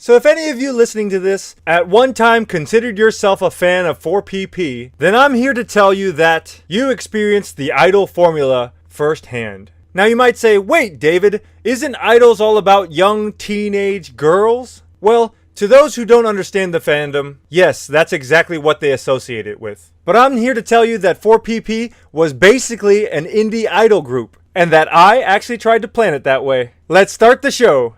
So if any of you listening to this at one time considered yourself a fan of 4PP, then I'm here to tell you that you experienced the idol formula firsthand. Now you might say, wait David, isn't idols all about young teenage girls? Well, to those who don't understand the fandom, yes, that's exactly what they associate it with. But I'm here to tell you that 4PP was basically an indie idol group, and that I actually tried to plan it that way. Let's start the show.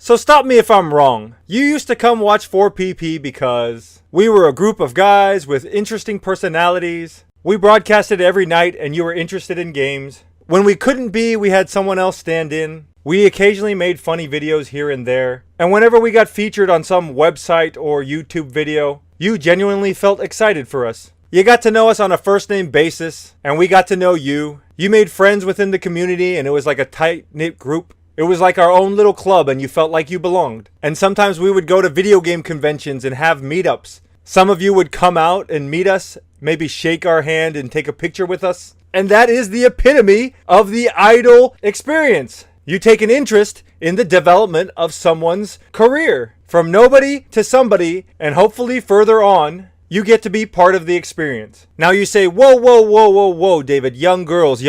So stop me if I'm wrong. You used to come watch 4PP because we were a group of guys with interesting personalities. We broadcasted every night and you were interested in games. When we couldn't be, we had someone else stand in. We occasionally made funny videos here and there. And whenever we got featured on some website or YouTube video, you genuinely felt excited for us. You got to know us on a first name basis, and we got to know you. You made friends within the community and it was like a tight-knit group. It was like our own little club and you felt like you belonged. And sometimes we would go to video game conventions and have meetups. Some of you would come out and meet us, maybe shake our hand and take a picture with us. And that is the epitome of the idol experience. You take an interest in the development of someone's career. From nobody to somebody, and hopefully further on, you get to be part of the experience. Now you say, whoa, David, young girls.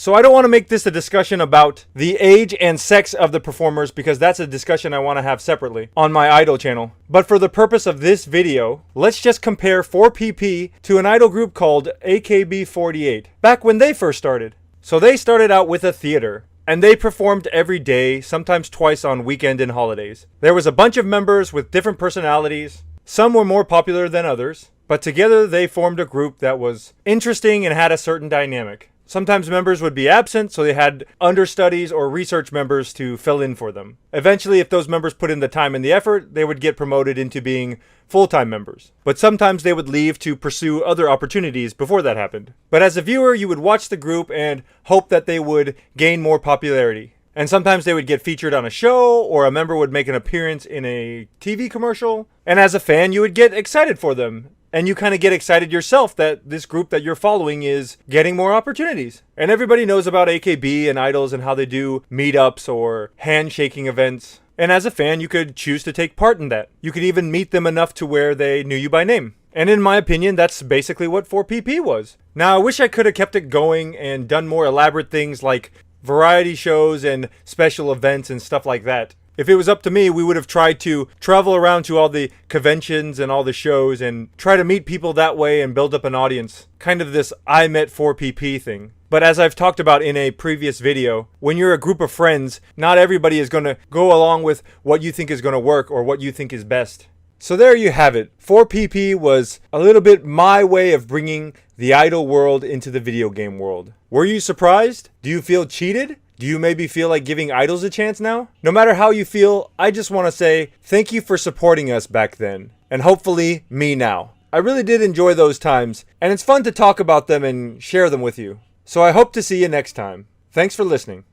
So I don't want to make this a discussion about the age and sex of the performers because that's a discussion I want to have separately on my idol channel. But for the purpose of this video, let's just compare 4PP to an idol group called AKB48 back when they first started. So they started out with a theater and they performed every day, sometimes twice on weekend and holidays. There was a bunch of members with different personalities. Some were more popular than others, but together they formed a group that was interesting and had a certain dynamic. Sometimes members would be absent, so they had understudies or research members to fill in for them. Eventually, if those members put in the time and the effort, they would get promoted into being full-time members. But sometimes they would leave to pursue other opportunities before that happened. But as a viewer, you would watch the group and hope that they would gain more popularity. And sometimes they would get featured on a show, or a member would make an appearance in a TV commercial. And as a fan, you would get excited for them. And you kind of get excited yourself that this group that you're following is getting more opportunities. And everybody knows about AKB and idols and how they do meetups or handshaking events. And as a fan, you could choose to take part in that. You could even meet them enough to where they knew you by name. And in my opinion, that's basically what 4PP was. Now, I wish I could have kept it going and done more elaborate things like variety shows and special events and stuff like that. If it was up to me, we would have tried to travel around to all the conventions and all the shows and try to meet people that way and build up an audience. Kind of this I met 4PP thing. But as I've talked about in a previous video, when you're a group of friends, not everybody is going to go along with what you think is going to work or what you think is best. So there you have it. 4PP was a little bit my way of bringing the idol world into the video game world. Were you surprised? Do you feel cheated? Do you maybe feel like giving idols a chance now? No matter how you feel, I just want to say thank you for supporting us back then. And hopefully me now. I really did enjoy those times, and it's fun to talk about them and share them with you. So I hope to see you next time. Thanks for listening.